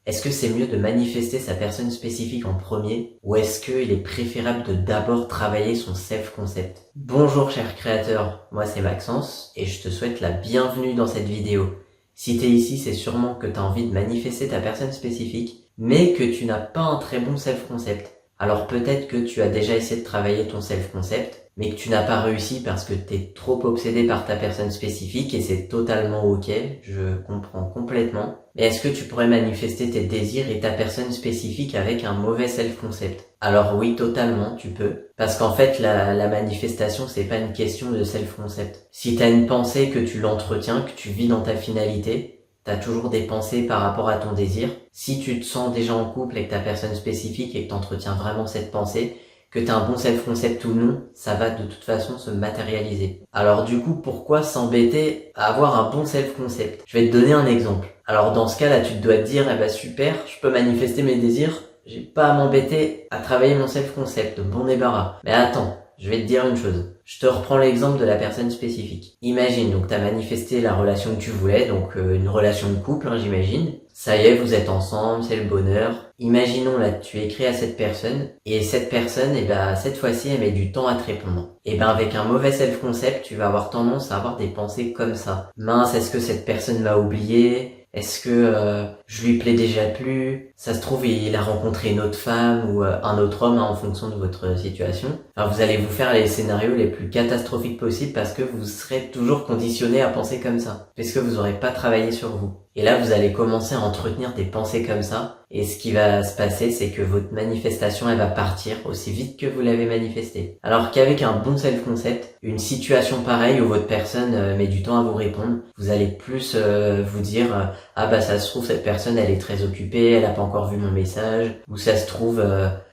Est-ce que c'est mieux de manifester sa personne spécifique en premier ou est-ce qu'il est préférable de d'abord travailler son self-concept? Bonjour cher créateur, moi c'est Maxence et je te souhaite la bienvenue dans cette vidéo. Si t'es ici, c'est sûrement que t'as envie de manifester ta personne spécifique, mais que tu n'as pas un très bon self-concept. Alors peut-être que tu as déjà essayé de travailler ton self-concept, mais que tu n'as pas réussi parce que t'es trop obsédé par ta personne spécifique et c'est totalement ok, je comprends complètement. Mais est-ce que tu pourrais manifester tes désirs et ta personne spécifique avec un mauvais self-concept? Alors oui, totalement, tu peux. Parce qu'en fait, la manifestation, c'est pas une question de self-concept. Si t'as une pensée, que tu l'entretiens, que tu vis dans ta finalité, t'as toujours des pensées par rapport à ton désir. Si tu te sens déjà en couple avec ta personne spécifique et que t'entretiens vraiment cette pensée, que t'as un bon self-concept ou non, ça va de toute façon se matérialiser. Alors du coup, pourquoi s'embêter à avoir un bon self-concept? Je vais te donner un exemple. Alors dans ce cas-là, tu te dois te dire, eh ben super, je peux manifester mes désirs, j'ai pas à m'embêter à travailler mon self-concept, bon débarras. Mais attends, je vais te dire une chose. Je te reprends l'exemple de la personne spécifique. Imagine, donc t'as manifesté la relation que tu voulais, donc une relation de couple, j'imagine. Ça y est, vous êtes ensemble, c'est le bonheur. Imaginons là, tu écris à cette personne, et cette personne, cette fois-ci, elle met du temps à te répondre. Avec un mauvais self-concept, tu vas avoir tendance à avoir des pensées comme ça. Mince, est-ce que cette personne m'a oublié? Est-ce que je lui plais déjà plus? Ça se trouve, il a rencontré une autre femme ou un autre homme en fonction de votre situation. Enfin, vous allez vous faire les scénarios les plus catastrophiques possibles parce que vous serez toujours conditionné à penser comme ça. Parce que vous n'aurez pas travaillé sur vous. Et là, vous allez commencer à entretenir des pensées comme ça. Et ce qui va se passer, c'est que votre manifestation, elle va partir aussi vite que vous l'avez manifestée. Alors qu'avec un bon self-concept, une situation pareille où votre personne met du temps à vous répondre, vous allez plus vous dire ah bah ça se trouve cette personne elle est très occupée, elle a pas encore vu mon message, ou ça se trouve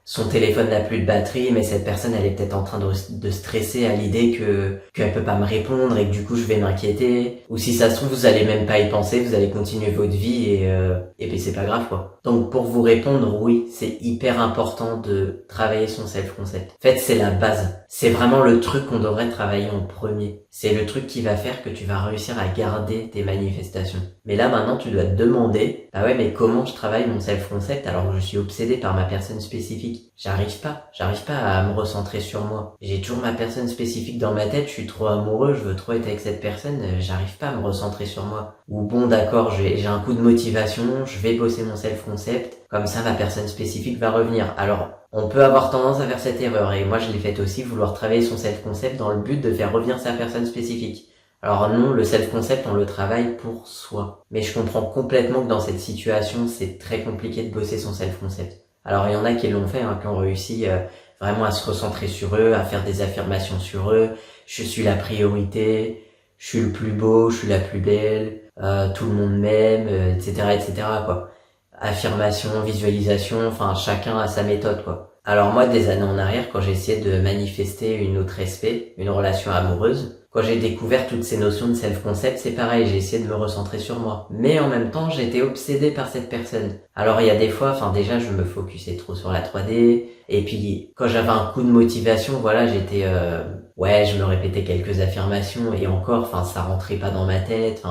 son téléphone n'a plus de batterie, mais cette personne elle est peut-être en train de stresser à l'idée qu'elle peut pas me répondre et que du coup je vais m'inquiéter. Ou si ça se trouve vous allez même pas y penser, vous allez continuer votre vie et puis c'est pas grave quoi. Donc pour vous répondre, oui, c'est hyper important de travailler son self-concept. En fait, c'est la base. C'est vraiment le truc qu'on devrait travailler en premier. C'est le truc qui va faire que tu vas réussir à garder tes manifestations. Mais là maintenant tu dois te demander, ah ouais mais comment je travaille mon self-concept alors que je suis obsédé par ma personne spécifique? J'arrive pas à me recentrer sur moi. J'ai toujours ma personne spécifique dans ma tête, je suis trop amoureux, je veux trop être avec cette personne, j'arrive pas à me recentrer sur moi. Ou bon d'accord, j'ai un coup de motivation, je vais bosser mon self-concept, comme ça ma personne spécifique va revenir. Alors, on peut avoir tendance à faire cette erreur, et moi je l'ai faite aussi, vouloir travailler son self-concept dans le but de faire revenir sa personne spécifique. Alors non, le self-concept, on le travaille pour soi. Mais je comprends complètement que dans cette situation, c'est très compliqué de bosser son self-concept. Alors il y en a qui l'ont fait, qui ont réussi vraiment à se recentrer sur eux, à faire des affirmations sur eux. Je suis la priorité, je suis le plus beau, je suis la plus belle, tout le monde m'aime, etc., etc., quoi. Affirmation, visualisation, enfin chacun a sa méthode, quoi. Alors moi, des années en arrière, quand j'ai essayé de manifester une autre respect, une relation amoureuse, quand j'ai découvert toutes ces notions de self-concept, c'est pareil, j'ai essayé de me recentrer sur moi. Mais en même temps, j'étais obsédé par cette personne. Alors il y a des fois, déjà je me focusais trop sur la 3D, et puis quand j'avais un coup de motivation, voilà, j'étais, je me répétais quelques affirmations, et encore, ça rentrait pas dans ma tête,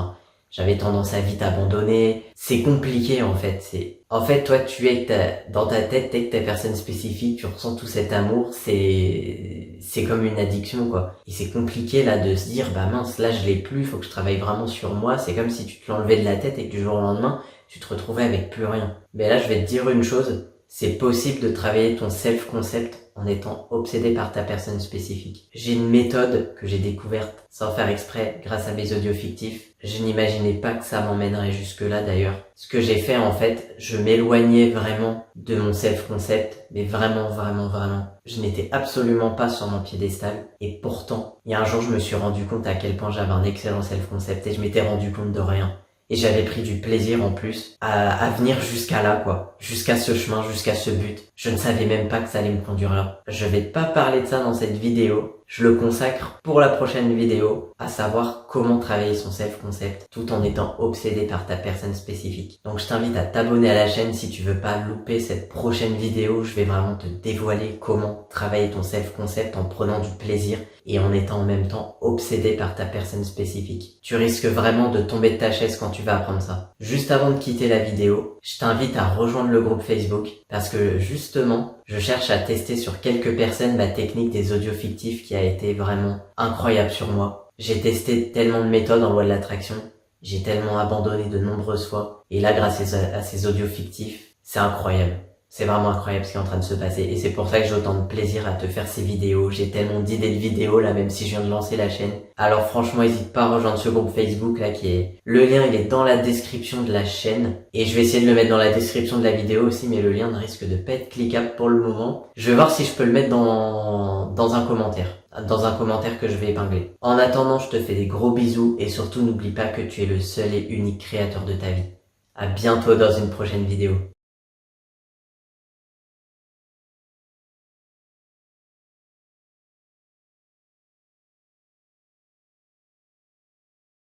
j'avais tendance à vite abandonner. C'est compliqué en fait. En fait, toi, tu es dans ta tête, t'es que ta personne spécifique, tu ressens tout cet amour. C'est comme une addiction quoi. Et c'est compliqué là de se dire bah mince, là je l'ai plus, faut que je travaille vraiment sur moi. C'est comme si tu te l'enlevais de la tête et que du jour au lendemain, tu te retrouvais avec plus rien. Mais là, je vais te dire une chose. C'est possible de travailler ton self-concept en étant obsédé par ta personne spécifique. J'ai une méthode que j'ai découverte sans faire exprès grâce à mes audios fictifs. Je n'imaginais pas que ça m'emmènerait jusque-là d'ailleurs. Ce que j'ai fait en fait, je m'éloignais vraiment de mon self-concept, mais vraiment, vraiment, vraiment. Je n'étais absolument pas sur mon piédestal et pourtant, il y a un jour je me suis rendu compte à quel point j'avais un excellent self-concept et je m'étais rendu compte de rien. Et j'avais pris du plaisir en plus à venir jusqu'à là quoi, jusqu'à ce chemin, jusqu'à ce but. Je ne savais même pas que ça allait me conduire là. Je vais pas parler de ça dans cette vidéo, je le consacre pour la prochaine vidéo à savoir comment travailler son self-concept tout en étant obsédé par ta personne spécifique. Donc je t'invite à t'abonner à la chaîne si tu veux pas louper cette prochaine vidéo. Je vais vraiment te dévoiler comment travailler ton self-concept en prenant du plaisir et en étant en même temps obsédé par ta personne spécifique. Tu risques vraiment de tomber de ta chaise quand tu vas apprendre ça. Juste avant de quitter la vidéo, je t'invite à rejoindre le groupe Facebook parce que justement, je cherche à tester sur quelques personnes ma technique des audios fictifs qui a été vraiment incroyable sur moi. J'ai testé tellement de méthodes en loi de l'attraction, j'ai tellement abandonné de nombreuses fois et là grâce à ces audios fictifs, c'est incroyable. C'est vraiment incroyable ce qui est en train de se passer et c'est pour ça que j'ai autant de plaisir à te faire ces vidéos. J'ai tellement d'idées de vidéos là, même si je viens de lancer la chaîne. Alors franchement, n'hésite pas à rejoindre ce groupe Facebook là qui est... Le lien il est dans la description de la chaîne et je vais essayer de le mettre dans la description de la vidéo aussi, mais le lien ne risque de pas être cliquable pour le moment. Je vais voir si je peux le mettre dans un commentaire que je vais épingler. En attendant, je te fais des gros bisous et surtout n'oublie pas que tu es le seul et unique créateur de ta vie. À bientôt dans une prochaine vidéo.